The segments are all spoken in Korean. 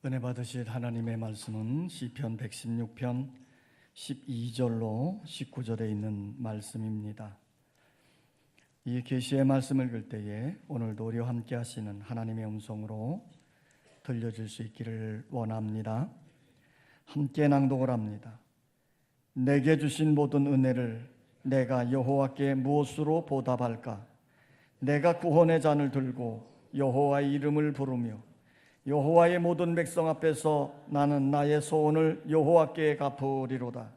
은혜 받으실 하나님의 말씀은 시편 116편 12절로 19절에 있는 말씀입니다. 이 계시의 말씀을 읽을 때에 오늘도 우리와 함께 하시는 하나님의 음성으로 들려줄 수 있기를 원합니다. 함께 낭독을 합니다. 내게 주신 모든 은혜를 내가 여호와께 무엇으로 보답할까? 내가 구원의 잔을 들고 여호와의 이름을 부르며 여호와의 모든 백성 앞에서 나는 나의 소원을 여호와께 갚으리로다.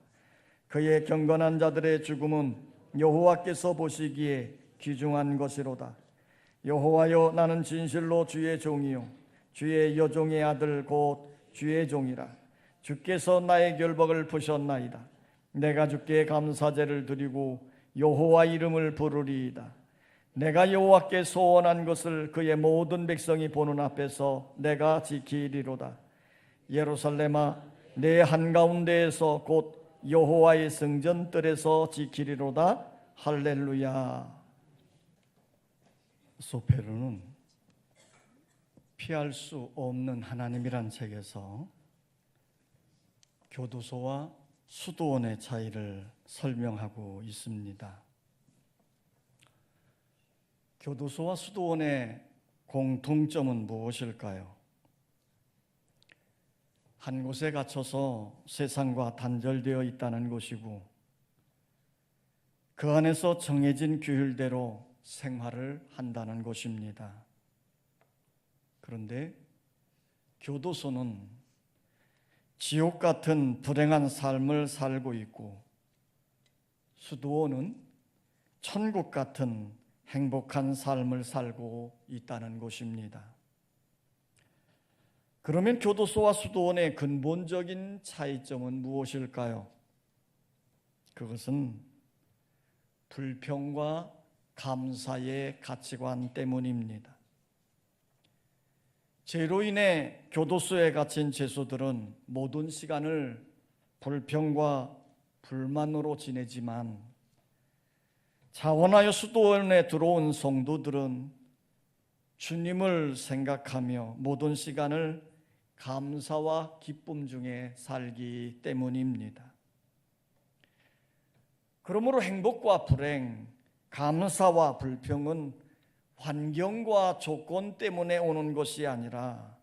그의 경건한 자들의 죽음은 여호와께서 보시기에 귀중한 것이로다. 여호와여, 나는 진실로 주의 종이요 주의 여종의 아들 곧 주의 종이라. 주께서 나의 결박을 푸셨나이다. 내가 주께 감사제를 드리고 여호와 이름을 부르리이다. 내가 여호와께 소원한 것을 그의 모든 백성이 보는 앞에서 내가 지키리로다. 예루살렘아, 내 한가운데에서 곧 여호와의 성전뜰에서 지키리로다. 할렐루야. 소페르는 피할 수 없는 하나님이란 책에서 교도소와 수도원의 차이를 설명하고 있습니다. 교도소와 수도원의 공통점은 무엇일까요? 한 곳에 갇혀서 세상과 단절되어 있다는 것이고, 그 안에서 정해진 규율대로 생활을 한다는 것입니다. 그런데 교도소는 지옥 같은 불행한 삶을 살고 있고, 수도원은 천국 같은 행복한 삶을 살고 있다는 것입니다. 그러면 교도소와 수도원의 근본적인 차이점은 무엇일까요? 그것은 불평과 감사의 가치관 때문입니다. 죄로 인해 교도소에 갇힌 죄수들은 모든 시간을 불평과 불만으로 지내지만, 자원하여 수도원에 들어온 성도들은 주님을 생각하며 모든 시간을 감사와 기쁨 중에 살기 때문입니다. 그러므로 행복과 불행, 감사와 불평은 환경과 조건 때문에 오는 것이 아니라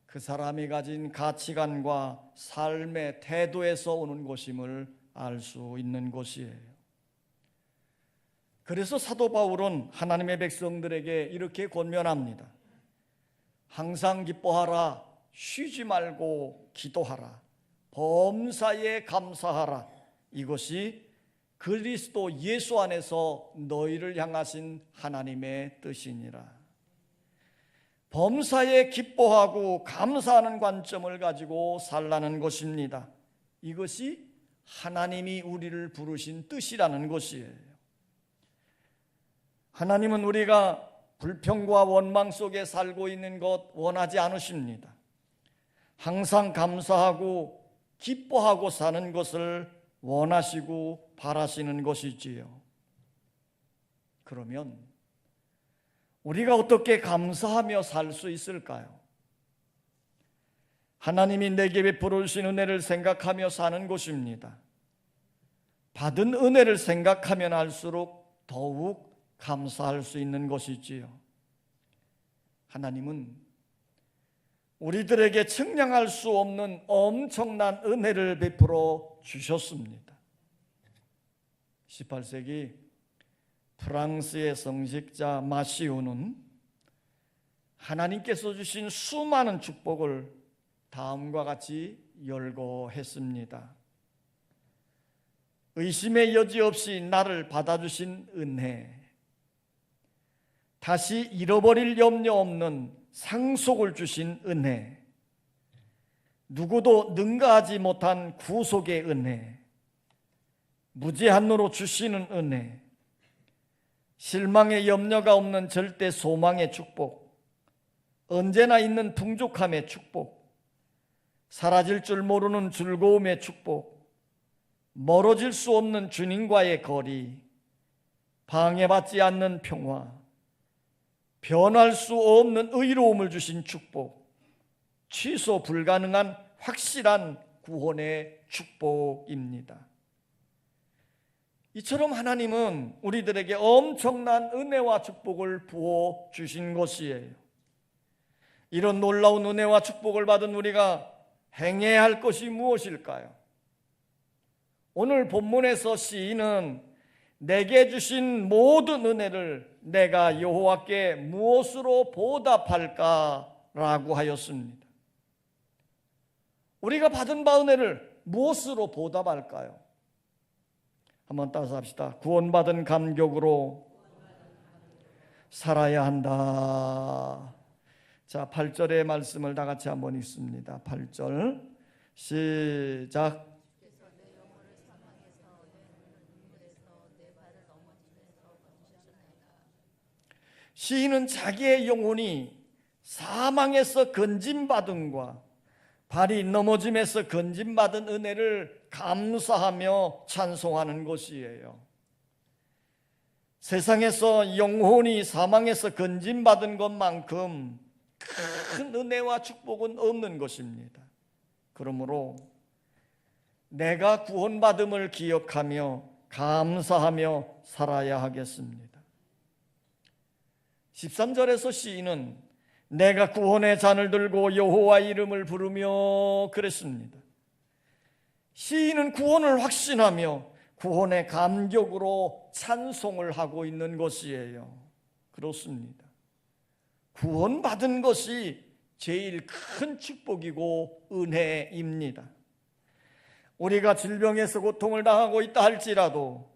그 사람이 가진 가치관과 삶의 태도에서 오는 것임을 알 수 있는 것이에요. 그래서 사도 바울은 하나님의 백성들에게 이렇게 권면합니다. 항상 기뻐하라, 쉬지 말고 기도하라, 범사에 감사하라. 이것이 그리스도 예수 안에서 너희를 향하신 하나님의 뜻이니라. 범사에 기뻐하고 감사하는 관점을 가지고 살라는 것입니다. 이것이 하나님이 우리를 부르신 뜻이라는 것이에요. 하나님은 우리가 불평과 원망 속에 살고 있는 것 원하지 않으십니다. 항상 감사하고 기뻐하고 사는 것을 원하시고 바라시는 것이지요. 그러면 우리가 어떻게 감사하며 살 수 있을까요? 하나님이 내게 베풀어 주신 은혜를 생각하며 사는 것입니다. 받은 은혜를 생각하면 할수록 더욱 감사할 수 있는 것이지요. 하나님은 우리들에게 측량할 수 없는 엄청난 은혜를 베풀어 주셨습니다. 18세기 프랑스의 성직자 마시오는 하나님께서 주신 수많은 축복을 다음과 같이 열거했습니다. 의심의 여지 없이 나를 받아주신 은혜, 다시 잃어버릴 염려 없는 상속을 주신 은혜, 누구도 능가하지 못한 구속의 은혜, 무제한으로 주시는 은혜, 실망의 염려가 없는 절대 소망의 축복, 언제나 있는 풍족함의 축복, 사라질 줄 모르는 즐거움의 축복, 멀어질 수 없는 주님과의 거리, 방해받지 않는 평화, 변할 수 없는 의로움을 주신 축복, 취소 불가능한 확실한 구원의 축복입니다. 이처럼 하나님은 우리들에게 엄청난 은혜와 축복을 부어 주신 것이에요. 이런 놀라운 은혜와 축복을 받은 우리가 행해야 할 것이 무엇일까요? 오늘 본문에서 시인은 내게 주신 모든 은혜를 내가 여호와께 무엇으로 보답할까라고 하였습니다. 우리가 받은 바 은혜를 무엇으로 보답할까요? 한번 따라서 합시다. 구원받은 감격으로 살아야 한다. 자, 8절의 말씀을 다 같이 한번 읽습니다. 8절 시작. 시인은 자기의 영혼이 사망에서 건짐받음과 발이 넘어짐에서 건짐받은 은혜를 감사하며 찬송하는 것이에요. 세상에서 영혼이 사망에서 건짐받은 것만큼 큰 은혜와 축복은 없는 것입니다. 그러므로 내가 구원받음을 기억하며 감사하며 살아야 하겠습니다. 13절에서 시인은 내가 구원의 잔을 들고 여호와 이름을 부르며 그랬습니다. 시인은 구원을 확신하며 구원의 감격으로 찬송을 하고 있는 것이에요. 그렇습니다. 구원받은 것이 제일 큰 축복이고 은혜입니다. 우리가 질병에서 고통을 당하고 있다 할지라도,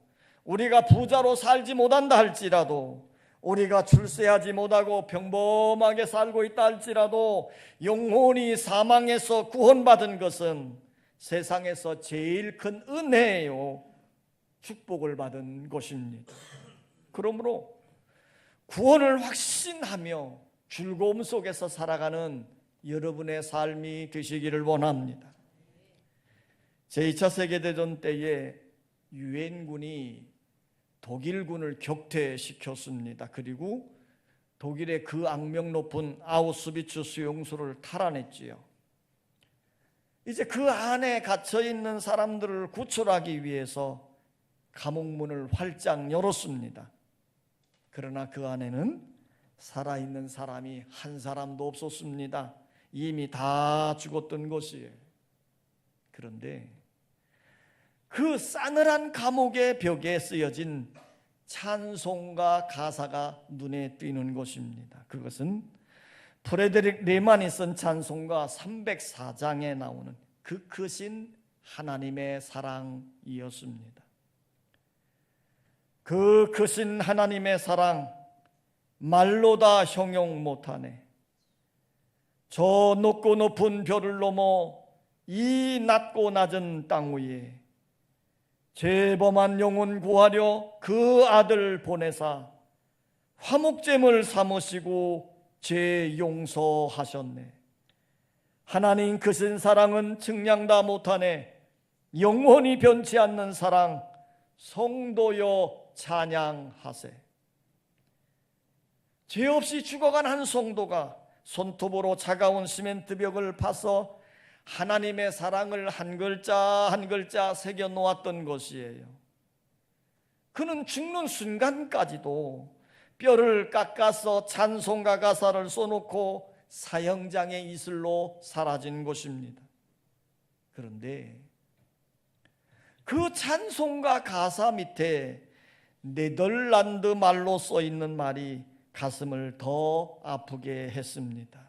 우리가 부자로 살지 못한다 할지라도, 우리가 출세하지 못하고 평범하게 살고 있다 할지라도 영혼이 사망에서 구원받은 것은 세상에서 제일 큰 은혜요, 축복을 받은 것입니다. 그러므로 구원을 확신하며 즐거움 속에서 살아가는 여러분의 삶이 되시기를 원합니다. 제2차 세계대전 때에 유엔군이 독일군을 격퇴시켰습니다. 그리고 독일의 그 악명 높은 아우슈비츠 수용소를 탈환했지요. 이제 그 안에 갇혀있는 사람들을 구출하기 위해서 감옥문을 활짝 열었습니다. 그러나 그 안에는 살아있는 사람이 한 사람도 없었습니다. 이미 다 죽었던 것이에요. 그런데 그 싸늘한 감옥의 벽에 쓰여진 찬송가 가사가 눈에 띄는 것입니다. 그것은 프레드릭 레만이 쓴 찬송가 304장에 나오는 그 크신 하나님의 사랑이었습니다. 그 크신 하나님의 사랑 말로 다 형용 못하네. 저 높고 높은 별을 넘어 이 낮고 낮은 땅 위에 죄범한 영혼 구하려 그 아들 보내사 화목제물 삼으시고 죄 용서하셨네. 하나님 크신 사랑은 측량 다 못하네. 영원히 변치 않는 사랑 성도여 찬양하세. 죄 없이 죽어간 한 성도가 손톱으로 차가운 시멘트 벽을 파서 하나님의 사랑을 한 글자 한 글자 새겨 놓았던 것이에요. 그는 죽는 순간까지도 뼈를 깎아서 찬송가 가사를 써놓고 사형장의 이슬로 사라진 것입니다. 그런데 그 찬송가 가사 밑에 네덜란드 말로 써 있는 말이 가슴을 더 아프게 했습니다.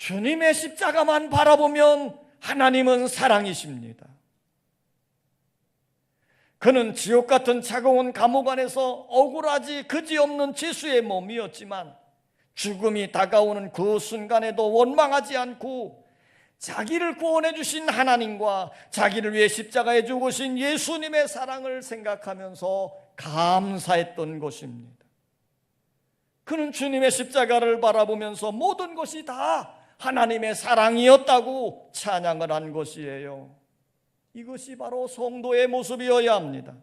주님의 십자가만 바라보면 하나님은 사랑이십니다. 그는 지옥 같은 차가운 감옥 안에서 억울하지 그지없는 죄수의 몸이었지만 죽음이 다가오는 그 순간에도 원망하지 않고 자기를 구원해 주신 하나님과 자기를 위해 십자가에 죽으신 예수님의 사랑을 생각하면서 감사했던 것입니다. 그는 주님의 십자가를 바라보면서 모든 것이 다 하나님의 사랑이었다고 찬양을 한 것이에요. 이것이 바로 성도의 모습이어야 합니다.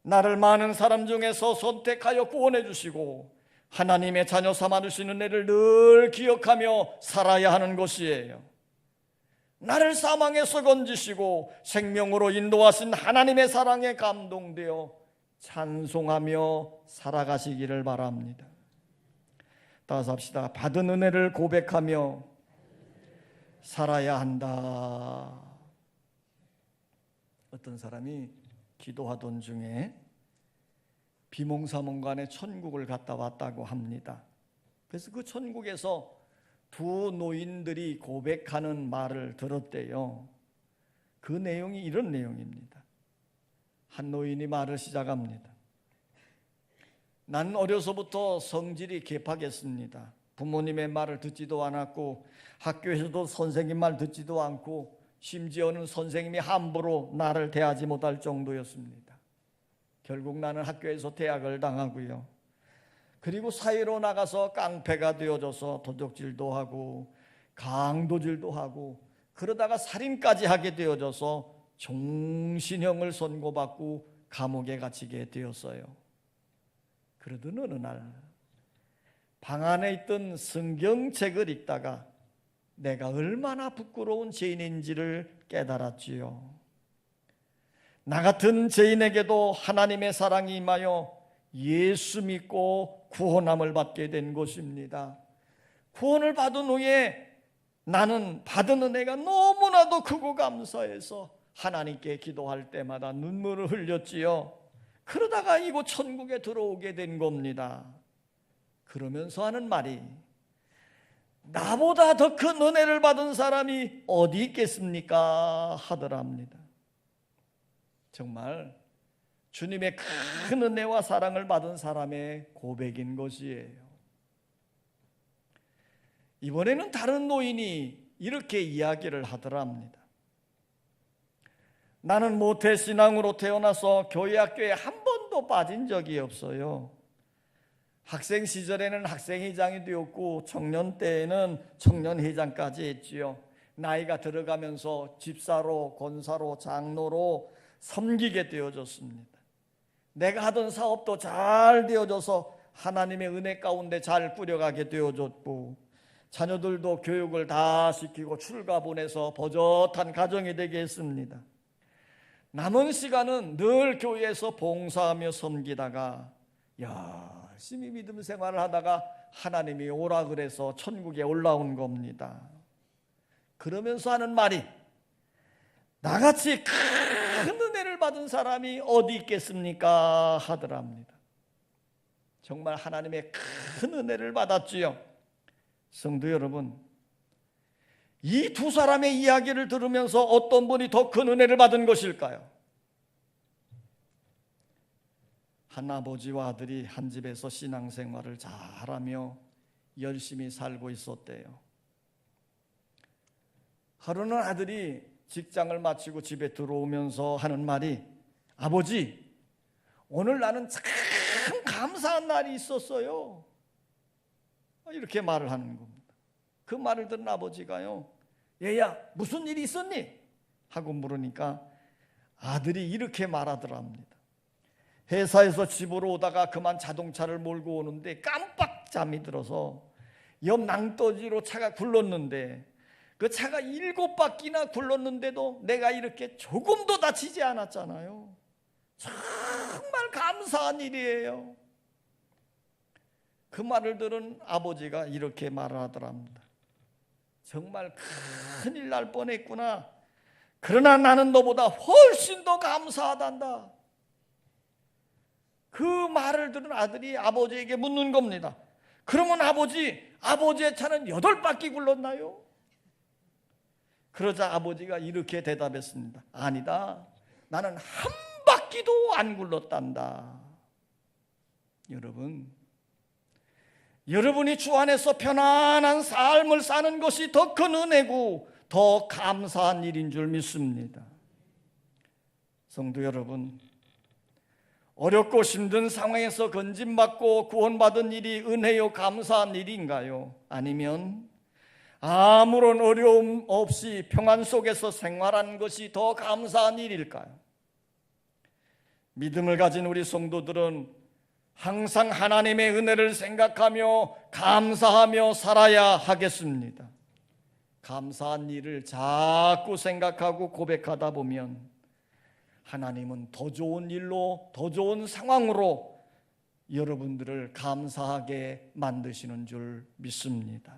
나를 많은 사람 중에서 선택하여 구원해 주시고 하나님의 자녀 삼아주시는 은혜를 늘 기억하며 살아야 하는 것이에요. 나를 사망에서 건지시고 생명으로 인도하신 하나님의 사랑에 감동되어 찬송하며 살아가시기를 바랍니다. 따라서 합시다. 받은 은혜를 고백하며 살아야 한다. 어떤 사람이 기도하던 중에 비몽사몽간에 천국을 갔다 왔다고 합니다. 그래서 그 천국에서 두 노인들이 고백하는 말을 들었대요. 그 내용이 이런 내용입니다. 한 노인이 말을 시작합니다. 난 어려서부터 성질이 개팍했습니다. 부모님의 말을 듣지도 않았고 학교에서도 선생님 말 듣지도 않고 심지어는 선생님이 함부로 나를 대하지 못할 정도였습니다. 결국 나는 학교에서 퇴학을 당하고요. 그리고 사회로 나가서 깡패가 되어져서 도둑질도 하고 강도질도 하고 그러다가 살인까지 하게 되어져서 종신형을 선고받고 감옥에 갇히게 되었어요. 그러던 어느 날 방 안에 있던 성경책을 읽다가 내가 얼마나 부끄러운 죄인인지를 깨달았지요. 나 같은 죄인에게도 하나님의 사랑이 임하여 예수 믿고 구원함을 받게 된 것입니다. 구원을 받은 후에 나는 받은 은혜가 너무나도 크고 감사해서 하나님께 기도할 때마다 눈물을 흘렸지요. 그러다가 이곳 천국에 들어오게 된 겁니다. 그러면서 하는 말이 나보다 더 큰 은혜를 받은 사람이 어디 있겠습니까? 하더랍니다. 정말 주님의 큰 은혜와 사랑을 받은 사람의 고백인 것이에요. 이번에는 다른 노인이 이렇게 이야기를 하더랍니다. 나는 모태신앙으로 태어나서 교회 학교에 한 번도 빠진 적이 없어요. 학생 시절에는 학생회장이 되었고 청년 때에는 청년회장까지 했지요. 나이가 들어가면서 집사로, 권사로, 장로로 섬기게 되어졌습니다. 내가 하던 사업도 잘 되어져서 하나님의 은혜 가운데 잘 꾸려가게 되어졌고 자녀들도 교육을 다 시키고 출가 보내서 버젓한 가정이 되게 했습니다. 남은 시간은 늘 교회에서 봉사하며 섬기다가 열심히 믿음 생활을 하다가 하나님이 오라 그래서 천국에 올라온 겁니다. 그러면서 하는 말이 나같이 큰 은혜를 받은 사람이 어디 있겠습니까? 하더랍니다. 정말 하나님의 큰 은혜를 받았지요. 성도 여러분, 이 두 사람의 이야기를 들으면서 어떤 분이 더 큰 은혜를 받은 것일까요? 한 아버지와 아들이 한 집에서 신앙생활을 잘하며 열심히 살고 있었대요. 하루는 아들이 직장을 마치고 집에 들어오면서 하는 말이 아버지, 오늘 나는 참 감사한 날이 있었어요. 이렇게 말을 하는 겁니다. 그 말을 들은 아버지가요, 얘야 무슨 일이 있었니? 하고 물으니까 아들이 이렇게 말하더랍니다. 회사에서 집으로 오다가 그만 자동차를 몰고 오는데 깜빡 잠이 들어서 옆 낭떠지로 차가 굴렀는데 그 차가 7바퀴나 굴렀는데도 내가 이렇게 조금도 다치지 않았잖아요. 정말 감사한 일이에요. 그 말을 들은 아버지가 이렇게 말하더랍니다. 정말 큰일 날 뻔했구나. 그러나 나는 너보다 훨씬 더 감사하단다. 그 말을 들은 아들이 아버지에게 묻는 겁니다. 그러면 아버지의 차는 8바퀴 굴렀나요? 그러자 아버지가 이렇게 대답했습니다. 아니다. 나는 한 바퀴도 안 굴렀단다. 여러분이 주 안에서 편안한 삶을 사는 것이 더 큰 은혜고 더 감사한 일인 줄 믿습니다. 성도 여러분, 어렵고 힘든 상황에서 건짐받고 구원받은 일이 은혜요 감사한 일인가요? 아니면 아무런 어려움 없이 평안 속에서 생활하는 것이 더 감사한 일일까요? 믿음을 가진 우리 성도들은 항상 하나님의 은혜를 생각하며 감사하며 살아야 하겠습니다. 감사한 일을 자꾸 생각하고 고백하다 보면 하나님은 더 좋은 일로, 더 좋은 상황으로 여러분들을 감사하게 만드시는 줄 믿습니다.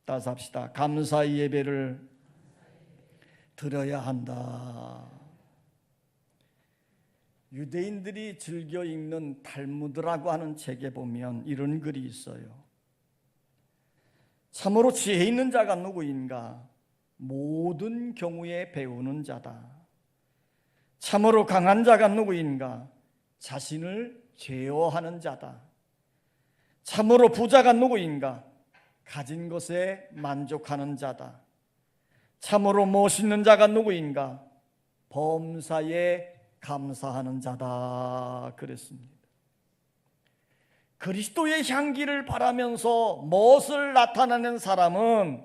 따라서 합시다. 감사의 예배를 드려야 한다. 유대인들이 즐겨 읽는 탈무드라고 하는 책에 보면 이런 글이 있어요. 참으로 지혜 있는 자가 누구인가? 모든 경우에 배우는 자다. 참으로 강한 자가 누구인가? 자신을 제어하는 자다. 참으로 부자가 누구인가? 가진 것에 만족하는 자다. 참으로 멋있는 자가 누구인가? 범사에 감사하는 자다. 그랬습니다. 그리스도의 향기를 바라면서 멋을 나타내는 사람은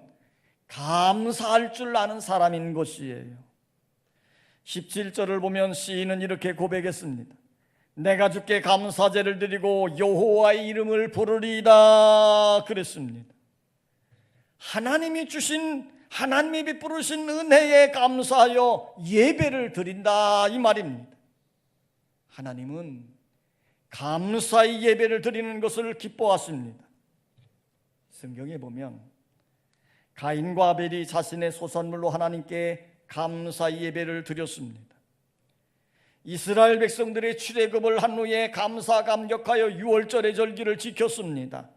감사할 줄 아는 사람인 것이에요. 17절을 보면 시인은 이렇게 고백했습니다. 내가 주께 감사제를 드리고 여호와의 이름을 부르리이다. 그랬습니다. 하나님이 주신, 하나님이 베푸르신 은혜에 감사하여 예배를 드린다, 이 말입니다. 하나님은 감사의 예배를 드리는 것을 기뻐하십니다. 성경에 보면 가인과 아벨이 자신의 소산물로 하나님께 감사의 예배를 드렸습니다. 이스라엘 백성들의 출애굽을 한 후에 감사 감격하여 유월절의 절기를 지켰습니다.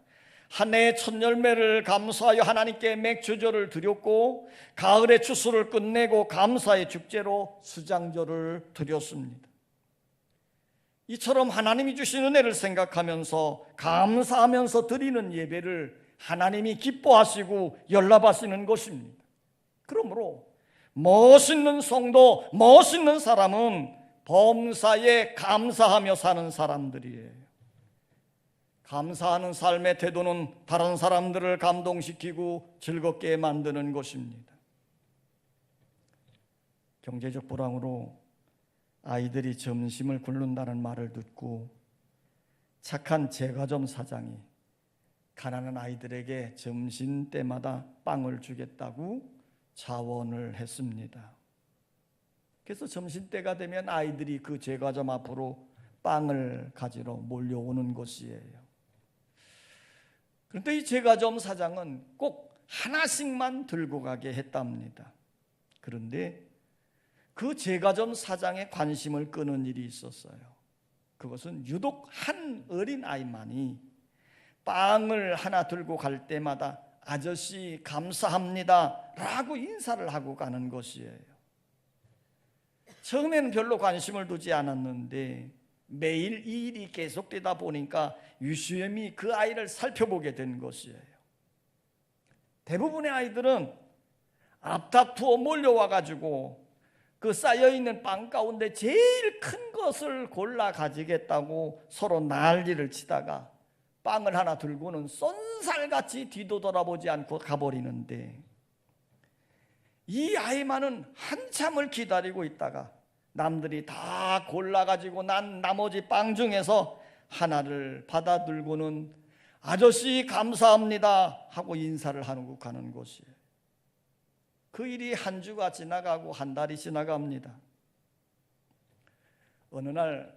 한 해의 첫 열매를 감사하여 하나님께 맥주절을 드렸고, 가을의 추수를 끝내고 감사의 축제로 수장절을 드렸습니다. 이처럼 하나님이 주신 은혜를 생각하면서 감사하면서 드리는 예배를 하나님이 기뻐하시고 연락하시는 것입니다. 그러므로 멋있는 성도, 멋있는 사람은 범사에 감사하며 사는 사람들이에요. 감사하는 삶의 태도는 다른 사람들을 감동시키고 즐겁게 만드는 것입니다. 경제적 불황으로 아이들이 점심을 굶는다는 말을 듣고 착한 제과점 사장이 가난한 아이들에게 점심 때마다 빵을 주겠다고 자원을 했습니다. 그래서 점심때가 되면 아이들이 그 제과점 앞으로 빵을 가지러 몰려오는 것이에요. 그런데 이 제과점 사장은 꼭 하나씩만 들고 가게 했답니다. 그런데 그 제과점 사장의 관심을 끄는 일이 있었어요. 그것은 유독 한 어린 아이만이 빵을 하나 들고 갈 때마다 아저씨 감사합니다 라고 인사를 하고 가는 것이에요. 처음에는 별로 관심을 두지 않았는데 매일 이 일이 계속되다 보니까 유심히 그 아이를 살펴보게 된 것이에요. 대부분의 아이들은 앞다투어 몰려와가지고 그 쌓여있는 빵 가운데 제일 큰 것을 골라 가지겠다고 서로 난리를 치다가 빵을 하나 들고는 쏜살같이 뒤도 돌아보지 않고 가버리는데, 이 아이만은 한참을 기다리고 있다가 남들이 다 골라가지고 난 나머지 빵 중에서 하나를 받아 들고는 아저씨 감사합니다 하고 인사를 하고 가는 것이에요. 그 일이 한 주가 지나가고 한 달이 지나갑니다. 어느 날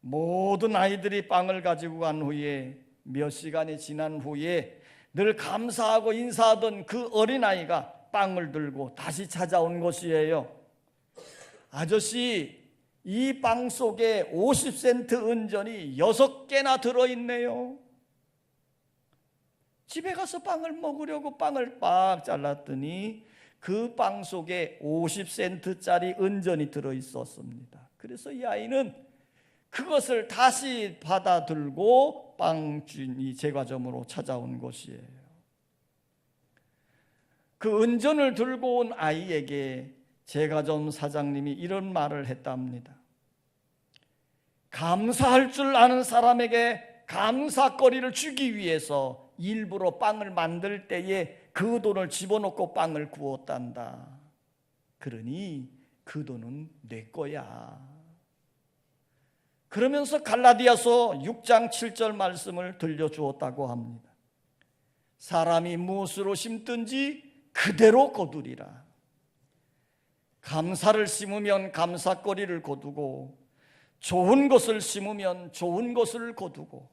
모든 아이들이 빵을 가지고 간 후에 몇 시간이 지난 후에 늘 감사하고 인사하던 그 어린아이가 빵을 들고 다시 찾아온 것이에요. 아저씨, 이 빵 속에 50센트 은전이 6개나 들어있네요. 집에 가서 빵을 먹으려고 빵을 빡 잘랐더니 그 빵 속에 50센트짜리 은전이 들어있었습니다. 그래서 이 아이는 그것을 다시 받아 들고 빵주인이 제과점으로 찾아온 것이에요. 그 은전을 들고 온 아이에게 제과점 사장님이 이런 말을 했답니다. 감사할 줄 아는 사람에게 감사거리를 주기 위해서 일부러 빵을 만들 때에 그 돈을 집어넣고 빵을 구웠단다. 그러니 그 돈은 내 거야. 그러면서 갈라디아서 6장 7절 말씀을 들려주었다고 합니다. 사람이 무엇으로 심든지 그대로 거두리라. 감사를 심으면 감사거리를 거두고, 좋은 것을 심으면 좋은 것을 거두고,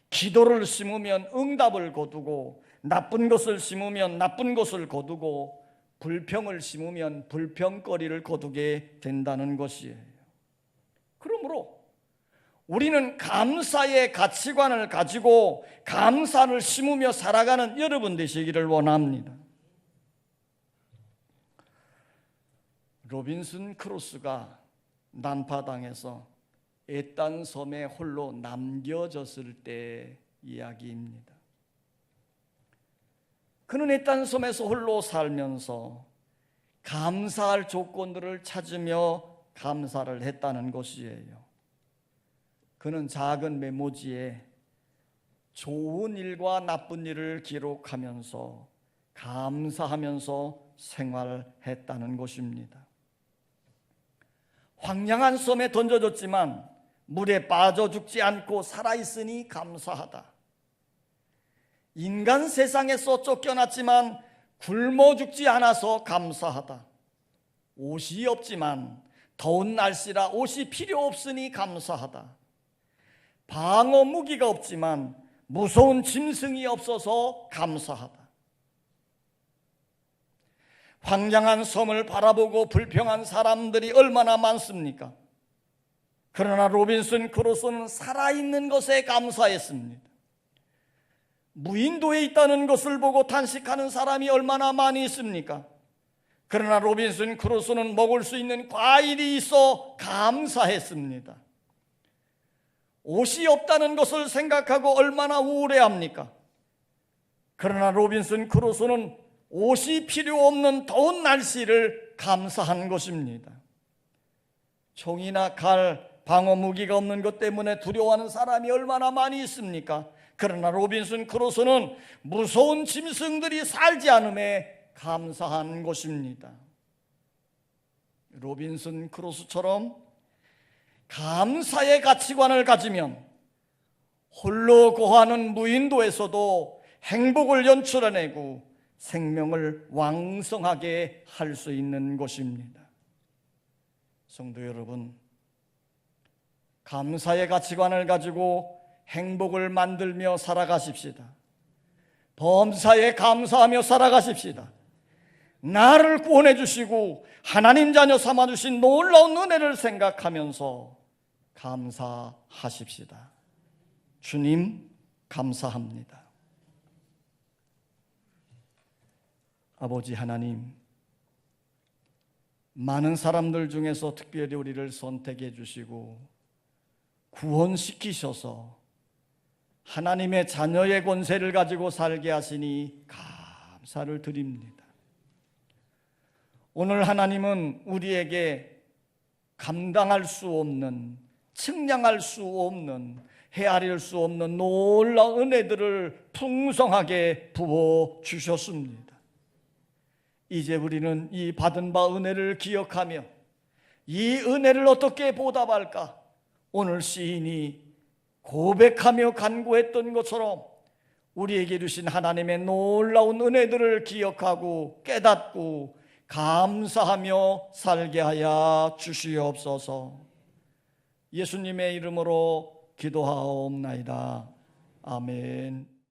기도를 심으면 응답을 거두고, 나쁜 것을 심으면 나쁜 것을 거두고, 불평을 심으면 불평거리를 거두게 된다는 것이에요. 그러므로 우리는 감사의 가치관을 가지고 감사를 심으며 살아가는 여러분 되시기를 원합니다. 로빈슨 크루소가 난파당해서 에딴 섬에 홀로 남겨졌을 때 이야기입니다. 그는 에딴 섬에서 홀로 살면서 감사할 조건들을 찾으며 감사를 했다는 것이에요. 그는 작은 메모지에 좋은 일과 나쁜 일을 기록하면서 감사하면서 생활했다는 것입니다. 황량한 섬에 던져졌지만 물에 빠져 죽지 않고 살아있으니 감사하다. 인간 세상에서 쫓겨났지만 굶어 죽지 않아서 감사하다. 옷이 없지만 더운 날씨라 옷이 필요 없으니 감사하다. 방어 무기가 없지만 무서운 짐승이 없어서 감사하다. 황량한 섬을 바라보고 불평한 사람들이 얼마나 많습니까? 그러나 로빈슨 크루소는 살아있는 것에 감사했습니다. 무인도에 있다는 것을 보고 탄식하는 사람이 얼마나 많이 있습니까? 그러나 로빈슨 크루소는 먹을 수 있는 과일이 있어 감사했습니다. 옷이 없다는 것을 생각하고 얼마나 우울해합니까? 그러나 로빈슨 크루소는 옷이 필요 없는 더운 날씨를 감사한 것입니다. 총이나 칼, 방어 무기가 없는 것 때문에 두려워하는 사람이 얼마나 많이 있습니까? 그러나 로빈슨 크루소는 무서운 짐승들이 살지 않음에 감사한 것입니다. 로빈슨 크루소처럼 감사의 가치관을 가지면 홀로 거하는 무인도에서도 행복을 연출해내고 생명을 왕성하게 할 수 있는 것입니다. 성도 여러분, 감사의 가치관을 가지고 행복을 만들며 살아가십시다. 범사에 감사하며 살아가십시다. 나를 구원해 주시고 하나님 자녀 삼아 주신 놀라운 은혜를 생각하면서 감사하십시다. 주님 감사합니다. 아버지 하나님, 많은 사람들 중에서 특별히 우리를 선택해 주시고 구원시키셔서 하나님의 자녀의 권세를 가지고 살게 하시니 감사를 드립니다. 오늘 하나님은 우리에게 감당할 수 없는, 측량할 수 없는, 헤아릴 수 없는 놀라운 은혜들을 풍성하게 부어 주셨습니다. 이제 우리는 이 받은 바 은혜를 기억하며 이 은혜를 어떻게 보답할까? 오늘 시인이 고백하며 간구했던 것처럼 우리에게 주신 하나님의 놀라운 은혜들을 기억하고 깨닫고 감사하며 살게 하여 주시옵소서. 예수님의 이름으로 기도하옵나이다. 아멘.